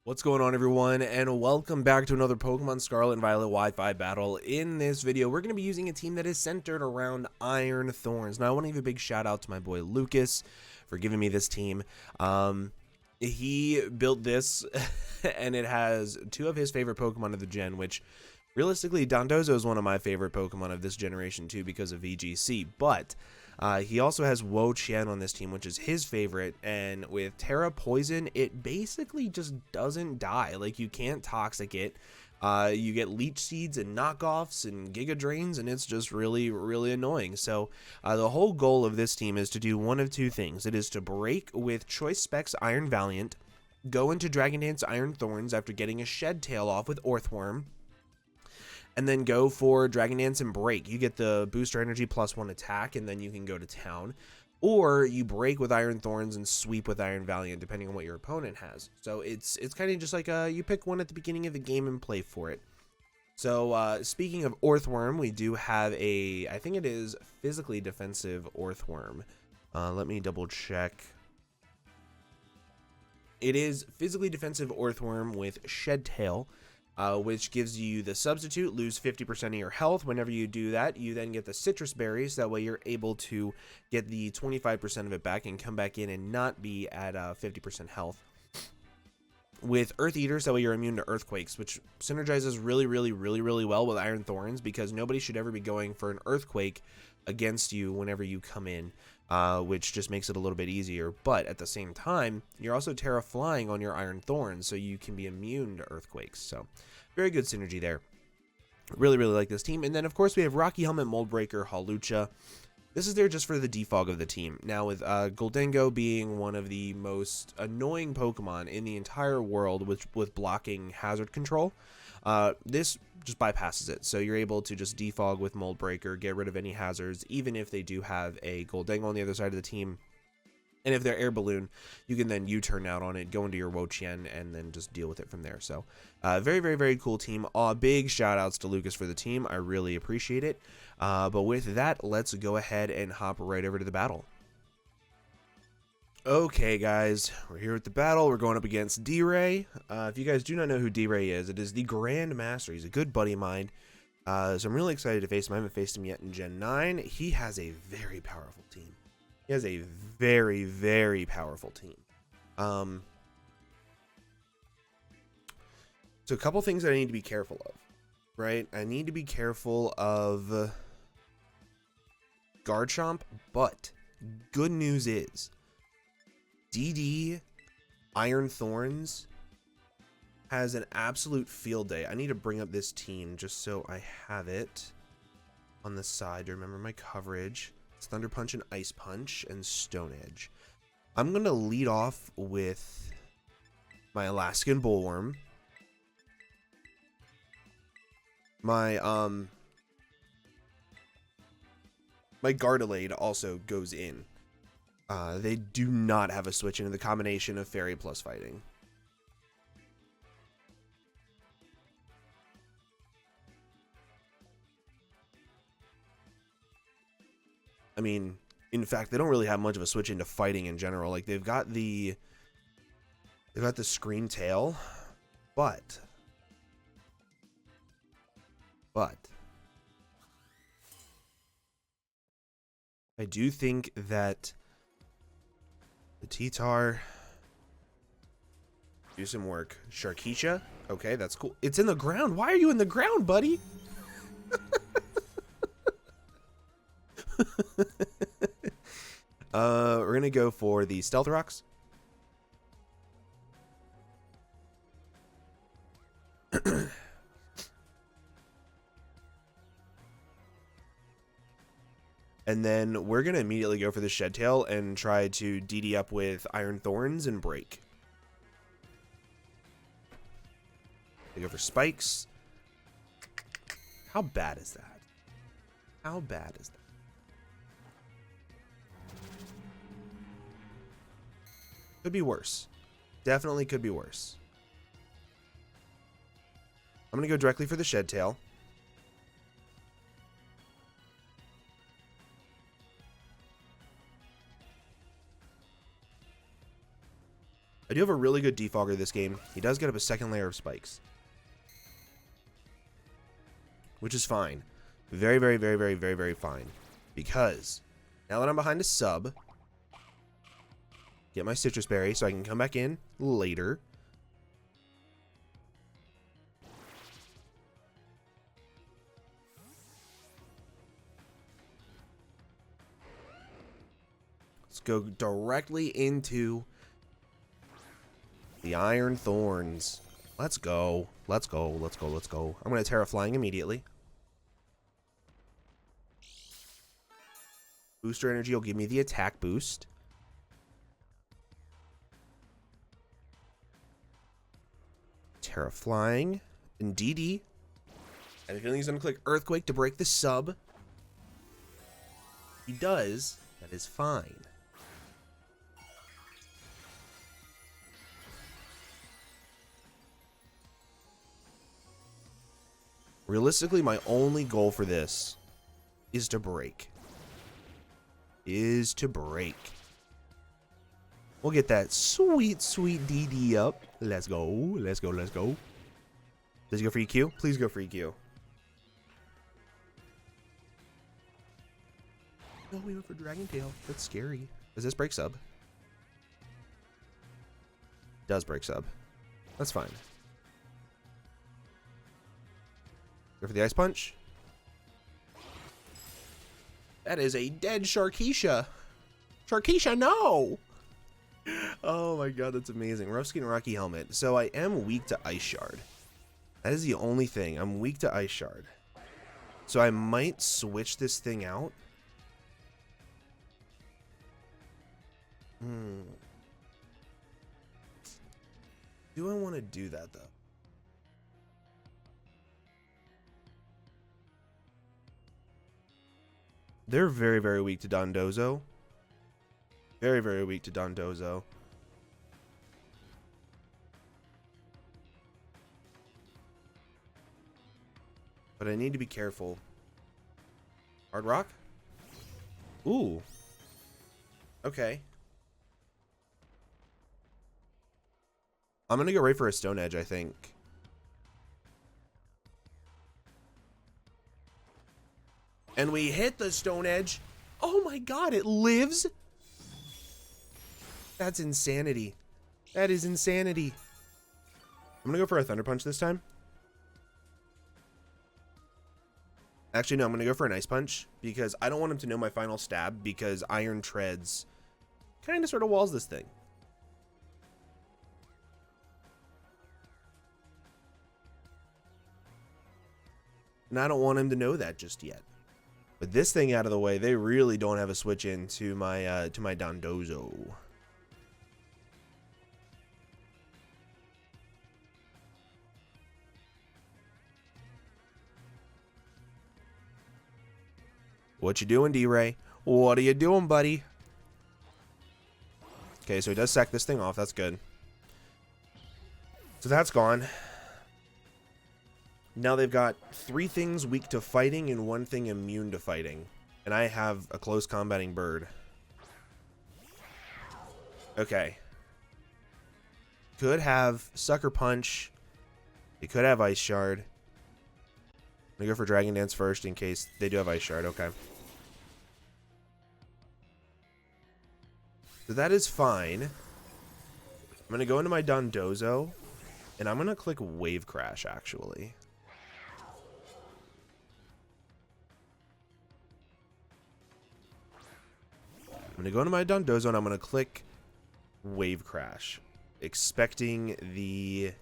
What's going on, everyone, and welcome back to another Pokemon Scarlet and Violet Wi-Fi battle. In this video, we're going to be using a team that is centered around Iron Thorns. Now, I want to give a big shout out to my boy Lucas for giving me this team. He built this, and it has two of his favorite Pokemon of the gen, which, realistically, Dondozo is one of my favorite Pokemon of this generation, too, because of VGC, but he also has Wo-Chien on this team, which is his favorite, and with Terra Poison, it basically just doesn't die. Like, you can't Toxic it. You get Leech Seeds and knockoffs and Giga Drains, and it's just really, really annoying. So, the whole goal of this team is to do one of two things. It is to break with Choice Specs Iron Valiant, go into Dragon Dance Iron Thorns after getting a Shed Tail off with Orthworm, and then go for Dragon Dance and break. You get the booster energy +1 attack, and then you can go to town. Or you break with Iron Thorns and sweep with Iron Valiant, depending on what your opponent has. So it's kind of just like you pick one at the beginning of the game and play for it. So speaking of Orthworm, we do have I think it is physically defensive Orthworm. Let me double check. It is physically defensive Orthworm with Shed Tail. Which gives you the substitute, lose 50% of your health. Whenever you do that, you then get the citrus berries. That way you're able to get the 25% of it back and come back in and not be at 50% health. With Earth Eaters, that way you're immune to earthquakes, which synergizes really well with Iron Thorns, because nobody should ever be going for an earthquake against you whenever you come in, which just makes it a little bit easier. But at the same time, you're also Terra Flying on your Iron Thorns, so you can be immune to earthquakes. So very good synergy there. Really like this team. And then, of course, we have Rocky Helmet, Mold Breaker, Hawlucha. This is there just for the defog of the team. Now, with Goldengo being one of the most annoying Pokemon in the entire world with blocking hazard control, this just bypasses it. So you're able to just defog with Mold Breaker, get rid of any hazards, even if they do have a Goldengo on the other side of the team. And if they're Air Balloon, you can then U-turn out on it, go into your Wo-Chien, and then just deal with it from there. So very cool team. Big shout outs to Lucas for the team. I really appreciate it. But with that, let's go ahead and hop right over to the battle. Okay, guys, we're here at the battle. We're going up against D-Ray. If you guys do not know who D-Ray is, it is the Grand Master. He's a good buddy of mine. So I'm really excited to face him. I haven't faced him yet in Gen 9. He has a very powerful team. He has a very powerful team. So a couple things that I need to be careful of, right? I need to be careful of Garchomp, but good news is DD Iron Thorns has an absolute field day. I need to bring up this team just so I have it on the side to remember my coverage. It's Thunder Punch and Ice Punch and Stone Edge. I'm going to lead off with my Alaskan Bullworm. My Gardelade also goes in. They do not have a switch into the combination of Fairy plus Fighting. I mean, in fact, they don't really have much of a switch into Fighting in general. Like, they've got the Scream Tail, but I do think that the T-Tar do some work. Sharkeisha, okay, that's cool. It's in the ground. Why are you in the ground, buddy? We're gonna go for the Stealth Rocks. And then we're gonna immediately go for the Shed Tail and try to DD up with Iron Thorns and break. They go for Spikes. How bad is that? How bad is that? Could be worse. Definitely could be worse. I'm going to go directly for the Shed Tail. I do have a really good defogger this game. He does get up a second layer of spikes, which is fine. Very, very, very, very, very, very fine. Because now that I'm behind a sub, get my citrus berry so I can come back in later. Let's go directly into the Iron Thorns. Let's go. Let's go. Let's go. Let's go. I'm going to Terra Flying immediately. Booster energy will give me the attack boost. Terra Flying and DD. I have a feeling he's going to click Earthquake to break the sub. He does. That is fine. Realistically, my only goal for this is to break. We'll get that sweet, sweet DD up. Let's go. Let's go. Let's go. Does he go for EQ? Please go for EQ. No, we went for Dragon Tail. That's scary. Does this break sub? Does break sub. That's fine. Go for the Ice Punch. That is a dead Sharkeisha. Sharkeisha, no! Oh my god, that's amazing. Rough Skin Rocky Helmet. So I am weak to Ice Shard. That is the only thing. I'm weak to Ice Shard. So I might switch this thing out. Do I want to do that, though? They're very, very weak to Dondozo. Very, very weak to Dondozo. But I need to be careful. Hard Rock? Ooh. Okay. I'm going to go right for a Stone Edge, I think. And we hit the Stone Edge. Oh my god, it lives? That's insanity. That is insanity. I'm going to go for a Thunder Punch this time. Actually, no, I'm going to go for an Ice Punch because I don't want him to know my final stab because Iron Treads kind of sort of walls this thing. And I don't want him to know that just yet. With this thing out of the way, they really don't have a switch in to my Dondozo. What you doing, D-Ray? What are you doing, buddy? Okay, so he does sack this thing off. That's good. So that's gone. Now they've got 3 things weak to fighting and 1 thing immune to fighting. And I have a close combating bird. Okay. Could have Sucker Punch. They could have Ice Shard. I'm going to go for Dragon Dance first in case they do have Ice Shard. Okay. So that is fine. I'm going to go into my Dondozo. And I'm going to click Wave Crash, actually. I'm going to go into my Dondozo and I'm going to click Wave Crash, expecting the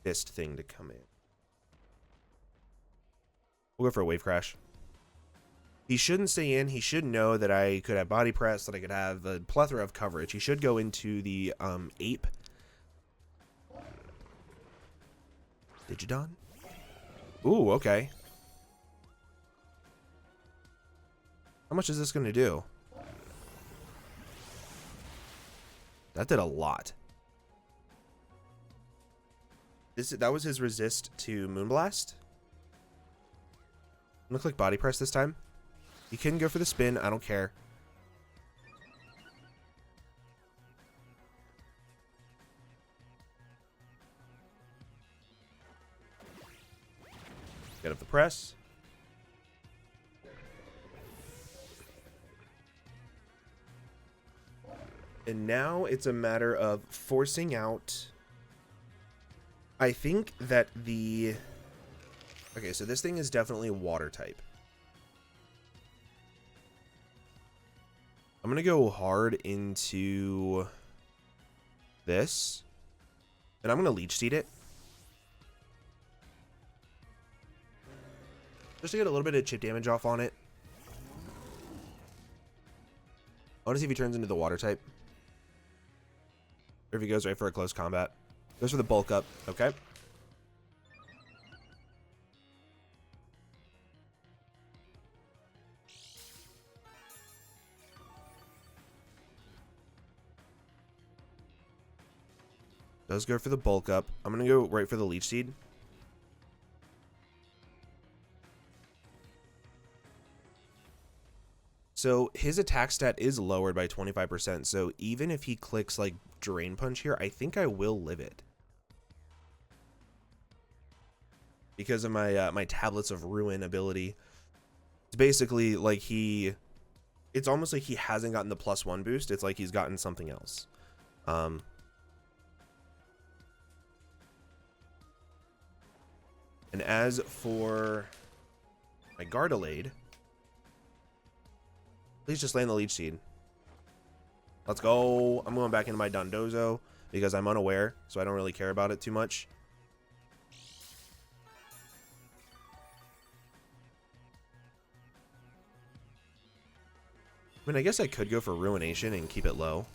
fist thing to come in. We'll go for a Wave Crash. He shouldn't stay in. He should know that I could have Body Press, that I could have a plethora of coverage. He should go into the Ape. Digidon? Ooh, okay. How much is this going to do? That did a lot. That was his resist to Moonblast. I'm gonna click Body Press this time. You can go for the spin. I don't care. Get up the press. And now it's a matter of forcing out. I think that the... Okay, so this thing is definitely water type. I'm going to go hard into this. And I'm going to Leech Seed it. Just to get a little bit of chip damage off on it. I want to see if he turns into the water type. Or if he goes right for a close combat. Goes for the bulk up. Okay. Does go for the bulk up. I'm going to go right for the Leech Seed. So his attack stat is lowered by 25%. So even if he clicks like Drain Punch here, I think I will live it. Because of my my Tablets of Ruin ability. It's basically like it's almost like he hasn't gotten the +1 boost. It's like he's gotten something else. And as for my Gardelade, please just land the Leech Seed. Let's go. I'm going back into my Dondozo because I'm unaware, so I don't really care about it too much. I mean, I guess I could go for Ruination and keep it low.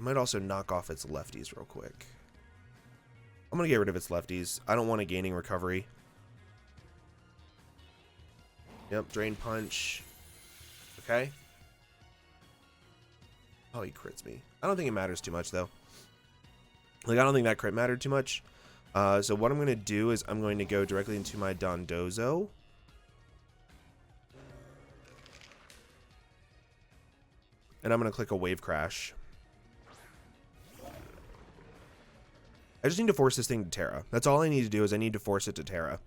I might also knock off its lefties real quick. I'm going to get rid of its lefties. I don't want a gaining recovery. Yep, Drain Punch. Okay. Oh, he crits me. I don't think it matters too much, though. Like, I don't think that crit mattered too much. So what I'm going to do is I'm going to go directly into my Dondozo. And I'm going to click a Wave Crash. I just need to force this thing to Terra. That's all I need to do is I need to force it to Terra.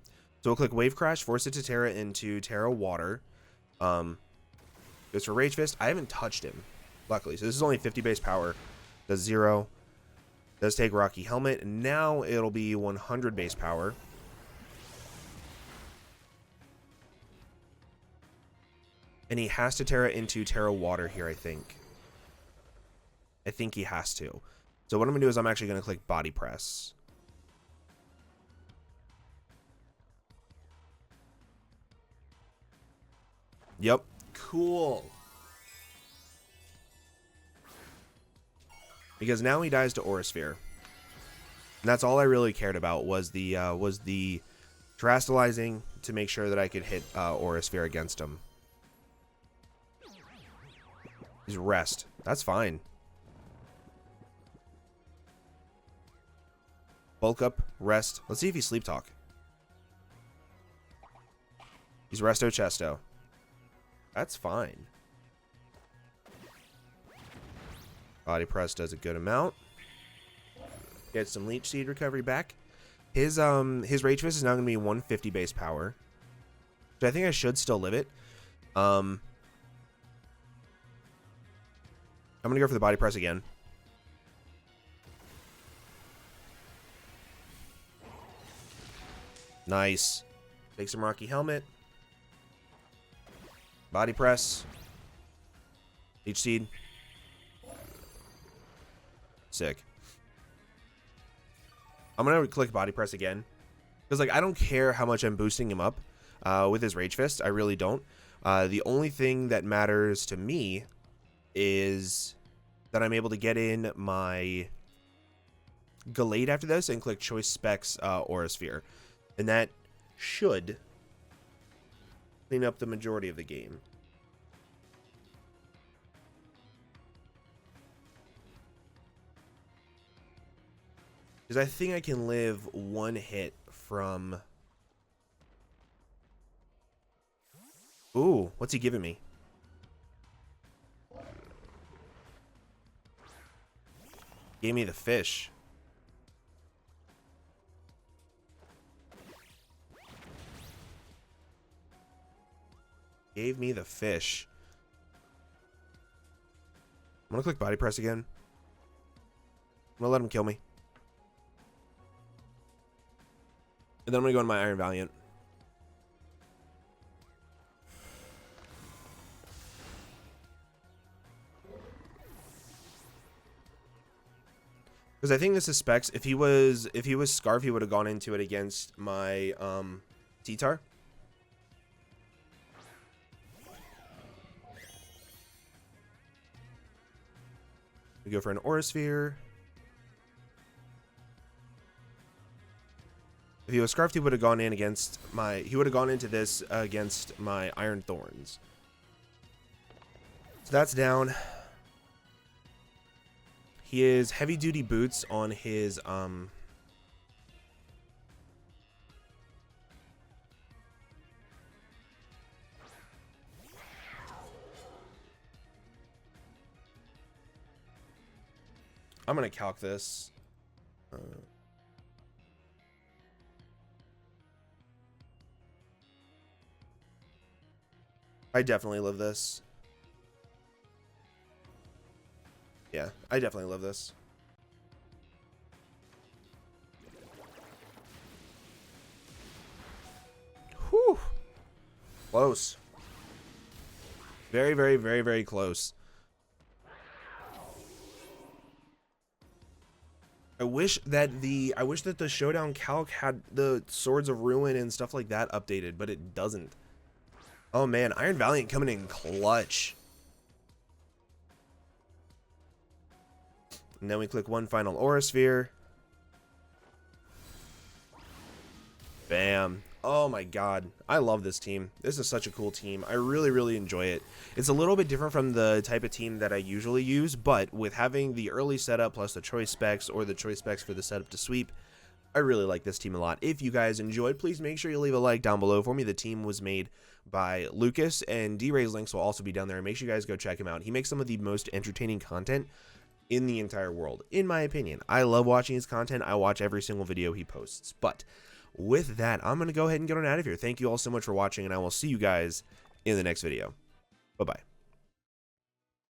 So we'll click Wave Crash, force it to Terra into Terra Water. Goes for Rage Fist. I haven't touched him, luckily. So this is only 50 base power. Does 0. Does take Rocky Helmet. And now it'll be 100 base power. And he has to Terra into Terra Water here, I think. I think he has to. So what I'm going to do is I'm actually going to click Body Press. Yep. Cool. Because now he dies to Aura Sphere. And that's all I really cared about was the Terastallizing to make sure that I could hit Aura Sphere against him. He's Rest. That's fine. Bulk up, Rest. Let's see if he's Sleep Talk. He's Resto Chesto. That's fine. Body Press does a good amount. Get some Leech Seed recovery back. His Rage Fist is now going to be 150 base power. Which I think I should still live it. I'm going to go for the Body Press again. Nice. Take some Rocky Helmet. Body Press. Leech Seed. Sick. I'm going to click Body Press again. Because, like, I don't care how much I'm boosting him up with his Rage Fist. I really don't. The only thing that matters to me is that I'm able to get in my Gallade after this and click Choice Specs Aura Sphere. And that should clean up the majority of the game. Because I think I can live one hit from... Ooh, what's he giving me? Gave me the fish. Gave me the fish. I'm gonna click body press again. I'm gonna let him kill me. And then I'm gonna go on my Iron Valiant. Because I think this is specs. If he was Scarf, he would have gone into it against my T-Tar. We go for an Aura Sphere. If he was Scarfed, he would have gone in against my. He would have gone into this against my Iron Thorns. So that's down. He is heavy duty boots on his I'm gonna calc this. I definitely live this. Yeah, I definitely love this. Whew. Close. Very, very, very, very close. I wish that the Showdown calc had the Swords of Ruin and stuff like that updated, but it doesn't. Oh man, Iron Valiant coming in clutch. And then we click one final Aura Sphere. Bam. Oh my god. I love this team. This is such a cool team. I really, really enjoy it. It's a little bit different from the type of team that I usually use, but with having the early setup plus the choice specs or the choice specs for the setup to sweep, I really like this team a lot. If you guys enjoyed, please make sure you leave a like down below for me. The team was made by Lucas, and D-Ray's links will also be down there. Make sure you guys go check him out. He makes some of the most entertaining content in the entire world, in my opinion. I love watching his content. I watch every single video he posts. But with that, I'm going to go ahead and get on out of here. Thank you all so much for watching, and I will see you guys in the next video. Bye-bye.